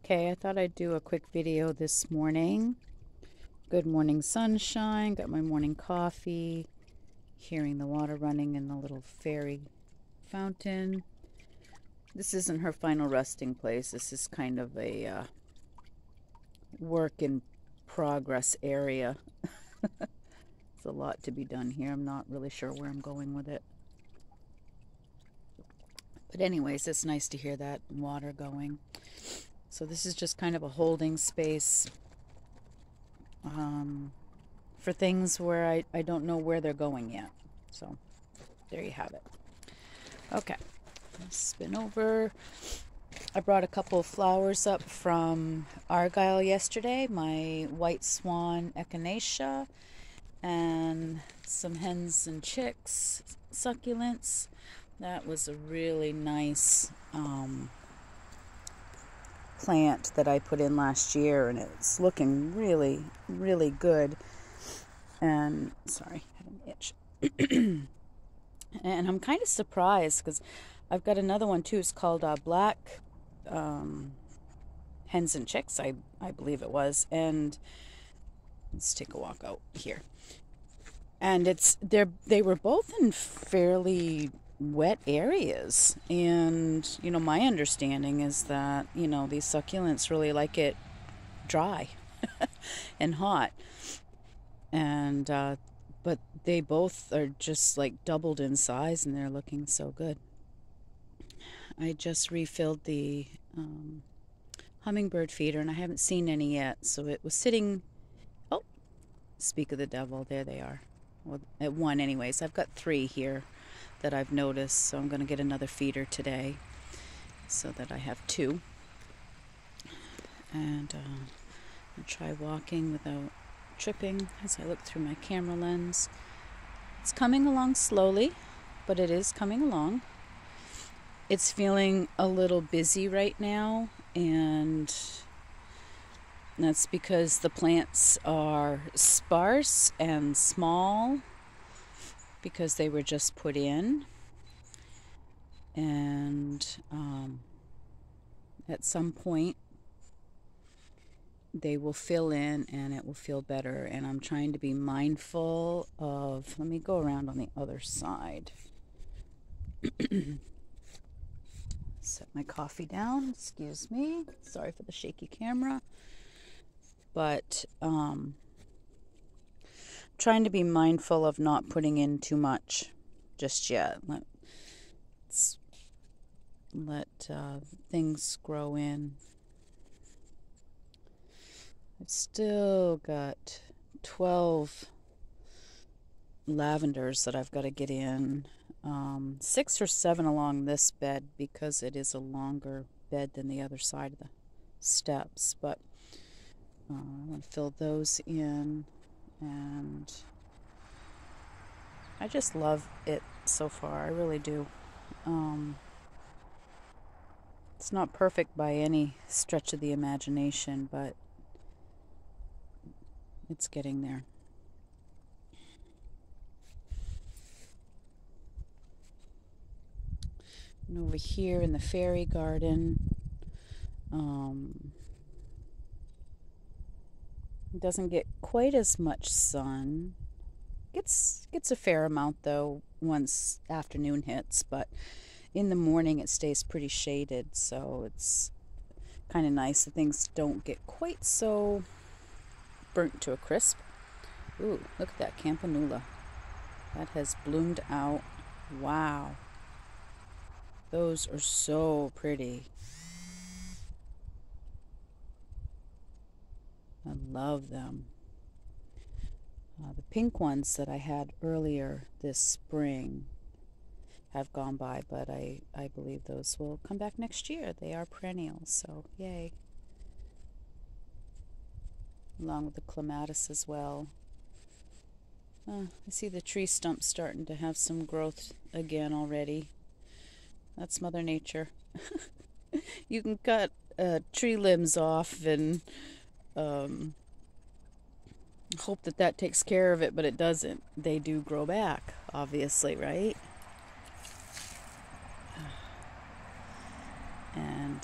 Okay, I thought I'd do a quick video this morning. Good morning sunshine, got my morning coffee, hearing the water running in the little fairy fountain. This isn't her final resting place. This is kind of a work in progress area. There's a lot to be done here. I'm not really sure where I'm going with it. But anyways, it's nice to hear that water going. So this is just kind of a holding space for things where I don't know where they're going yet. So there you have it. Okay, spin over. I brought a couple of flowers up from Argyle yesterday, my white swan echinacea and some hens and chicks succulents. That was a really nice plant that I put in last year, and it's looking really, really good. And sorry, I had an itch. And I'm kind of surprised because I've got another one too. It's called Black Hens and Chicks, I believe it was. And let's take a walk out here. And they were both in fairly wet areas, and my understanding is that these succulents really like it dry and hot, and but they both are just like doubled in size, and they're looking so good. I just refilled the hummingbird feeder, and I haven't seen any yet, so it was sitting. Oh, speak of the devil, there they are. Well, at one anyways. I've got 3 here that I've noticed, so I'm going to get another feeder today so that I have 2. And I'll try walking without tripping as I look through my camera lens. It's coming along slowly, but it is coming along. It's feeling a little busy right now, and that's because the plants are sparse and small because they were just put in, and at some point they will fill in and it will feel better. And I'm trying to be mindful of, let me go around on the other side. Set my coffee down, excuse me, sorry for the shaky camera, but trying to be mindful of not putting in too much just yet. Let things grow in. I've still got 12 lavenders that I've got to get in. 6 or 7 along this bed because it is a longer bed than the other side of the steps, but I'm going to fill those in, and I just love it so far. I really do. It's not perfect by any stretch of the imagination, but it's getting there. And over here in the fairy garden, it doesn't get quite as much sun. Gets a fair amount though once afternoon hits, but in the morning it stays pretty shaded, so it's kind of nice that things don't get quite so burnt to a crisp. Ooh, look at that campanula. That has bloomed out. Wow. Those are so pretty. I love them. The pink ones that I had earlier this spring have gone by, but I believe those will come back next year. They are perennials, so yay. Along with the clematis as well. I see the tree stumps starting to have some growth again already. That's Mother Nature. You can cut tree limbs off and hope that takes care of it, but it doesn't. They do grow back, obviously, right? And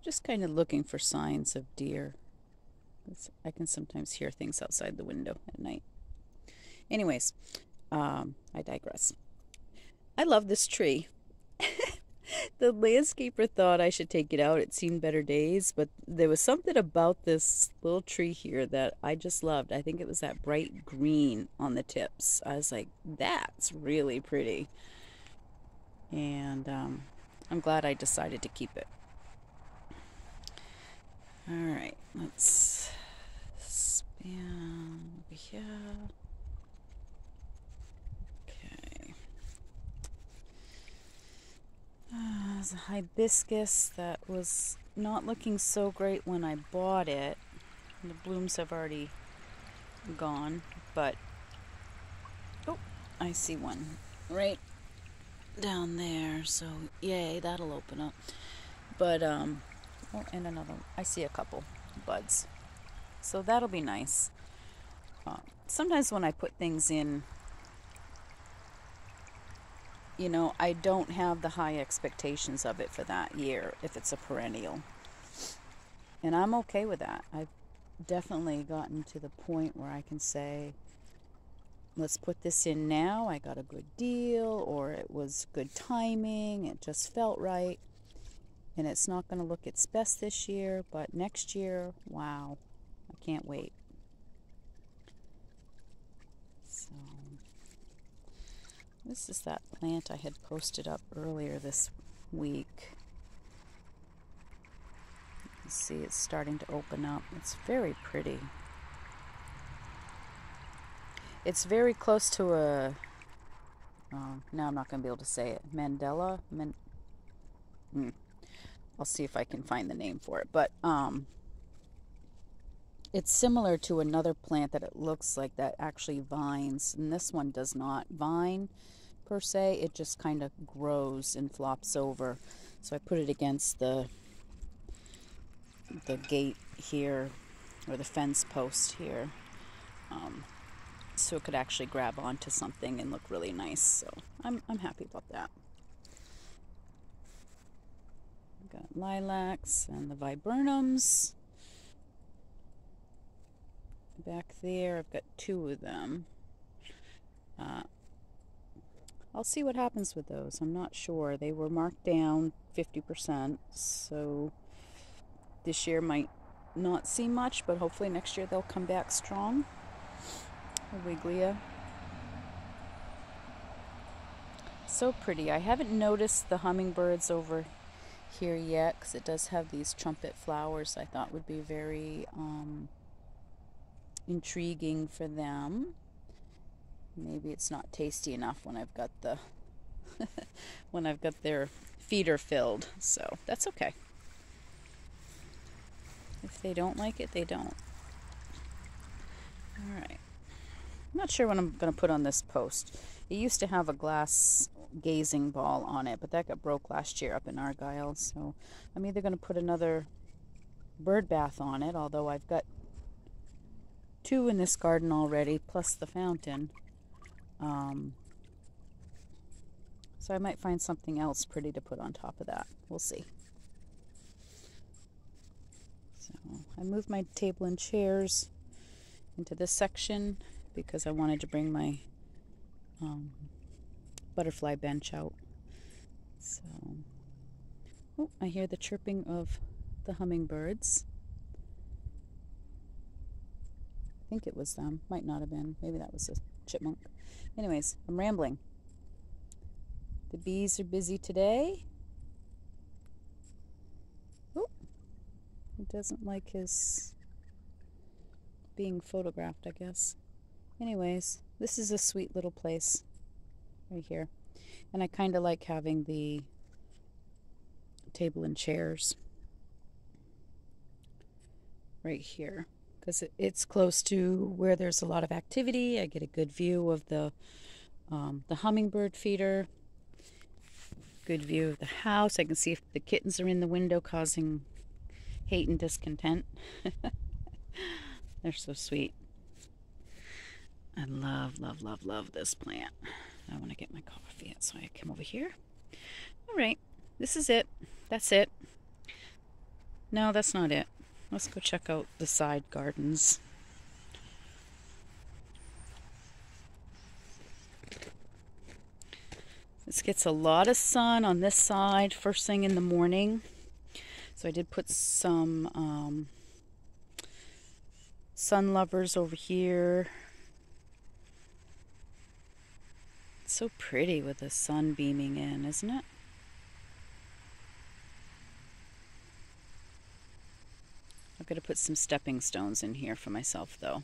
Just kind of looking for signs of deer. I can sometimes hear things outside the window at night. Anyways, I digress. I love this tree. The landscaper thought I should take it out. It's seen better days, but there was something about this little tree here that I just loved. I think it was that bright green on the tips. I was like, that's really pretty. And I'm glad I decided to keep it. All right, let's span over here. Okay. There's a hibiscus that was not looking so great when I bought it. The blooms have already gone, but oh, I see one right down there. So yay, that'll open up. But oh, and another. I see a couple buds, so that'll be nice. Sometimes when I put things in, you know, I don't have the high expectations of it for that year if it's a perennial. And I'm okay with that. I've definitely gotten to the point where I can say, let's put this in now. I got a good deal, or it was good timing. It just felt right. And it's not going to look its best this year, but next year, wow, I can't wait. So this is that plant I had posted up earlier this week. You can see it's starting to open up. It's very pretty. It's very close to a, now I'm not going to be able to say it, Mandela? I'll see if I can find the name for it. But it's similar to another plant that it looks like that actually vines. And this one does not vine per se. It just kind of grows and flops over. So I put it against the gate here, or the fence post here. So it could actually grab onto something and look really nice. So I'm happy about that. Got lilacs and the viburnums back there. I've got 2 of them. I'll see what happens with those. I'm not sure. They were marked down 50%, so this year might not see much, but hopefully next year they'll come back strong. Wiglia. So pretty. I haven't noticed the hummingbirds over here yet, because it does have these trumpet flowers I thought would be very intriguing for them. Maybe it's not tasty enough when I've got the when I've got their feeder filled, so that's okay. If they don't like it, they don't. All right. I'm not sure what I'm going to put on this post. It used to have a glass gazing ball on it, but that got broke last year up in Argyle, so I'm either going to put another bird bath on it, although I've got 2 in this garden already, plus the fountain. So I might find something else pretty to put on top of that. We'll see. So I moved my table and chairs into this section because I wanted to bring my butterfly bench out. So, oh, I hear the chirping of the hummingbirds. I think it was them. Might not have been. Maybe that was a chipmunk. Anyways, I'm rambling. The bees are busy today. Oh, he doesn't like his being photographed, I guess. Anyways, this is a sweet little place right here. And I kind of like having the table and chairs right here, because it's close to where there's a lot of activity. I get a good view of the hummingbird feeder, good view of the house. I can see if the kittens are in the window causing hate and discontent. They're so sweet. I love, love, love, love this plant. I want to get my coffee, so I come over here. All right, this is it. That's it. No, that's not it. Let's go check out the side gardens. This gets a lot of sun on this side first thing in the morning. So I did put some sun lovers over here. It's so pretty with the sun beaming in, isn't it? I've got to put some stepping stones in here for myself though.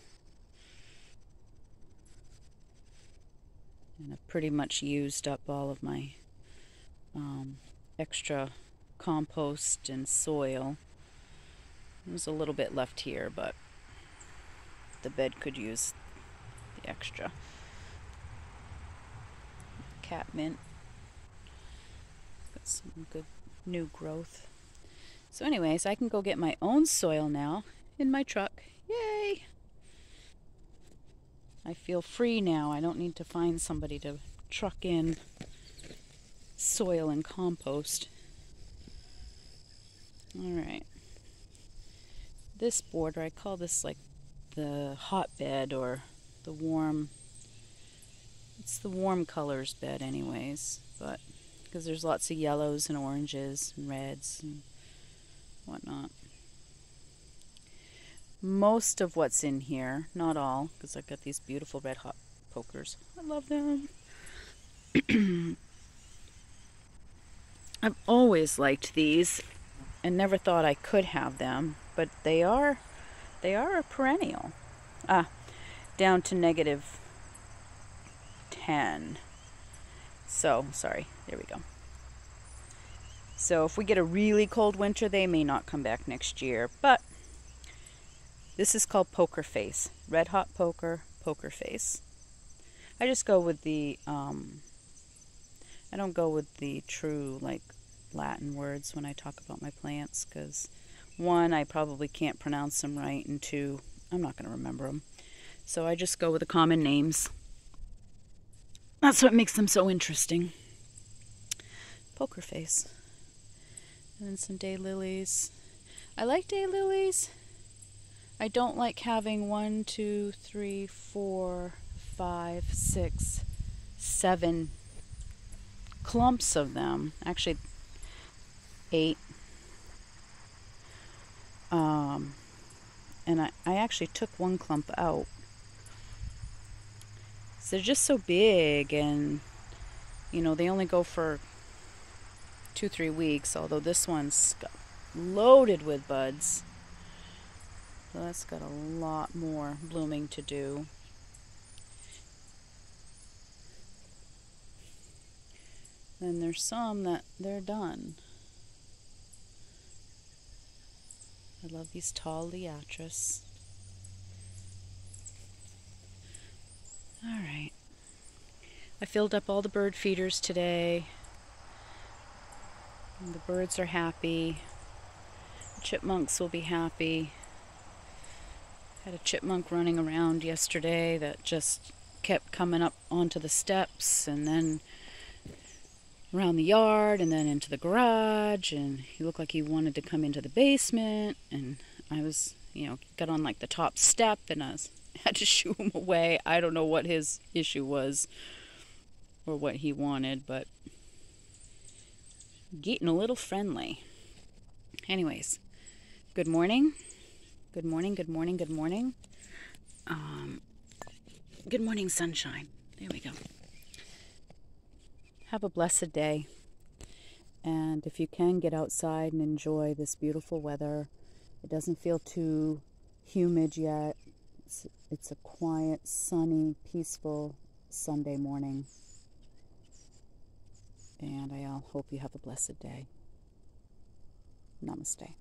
And I've pretty much used up all of my extra compost and soil. There's a little bit left here, but the bed could use the extra. Catmint. Got some good new growth. So anyways, I can go get my own soil now in my truck. Yay! I feel free now. I don't need to find somebody to truck in soil and compost. Alright. This border, I call this like the hotbed or the warm, it's the warm colors bed anyways, but because there's lots of yellows and oranges and reds and whatnot. Most of what's in here, not all, because I've got these beautiful red hot pokers. I love them. I've always liked these and never thought I could have them, but they are a perennial. Down to -10. So, sorry, there we go. So if we get a really cold winter, they may not come back next year, but this is called poker face. Red hot poker, poker face. I just go with the, I don't go with the true, like, Latin words when I talk about my plants, because one, I probably can't pronounce them right, and two, I'm not going to remember them. So I just go with the common names. That's what makes them so interesting. Poker face. And then some daylilies. I like daylilies. I don't like having 1, 2, 3, 4, 5, 6, 7 clumps of them. Actually, 8. And I actually took one clump out. So they're just so big, and you know, they only go for 2-3 weeks, although this one's got loaded with buds. So that's got a lot more blooming to do. Then there's some that they're done. I love these tall liatris. Alright. I filled up all the bird feeders today. And the birds are happy. The chipmunks will be happy. Had a chipmunk running around yesterday that just kept coming up onto the steps and then around the yard and then into the garage, and he looked like he wanted to come into the basement, and I was, got on like the top step and I had to shoo him away. I don't know what his issue was or what he wanted, but getting a little friendly. Anyways, good morning. Good morning, good morning, good morning. Good morning, sunshine. There we go. Have a blessed day. And if you can, get outside and enjoy this beautiful weather. It doesn't feel too humid yet. It's a quiet, sunny, peaceful Sunday morning. And I hope you have a blessed day. Namaste.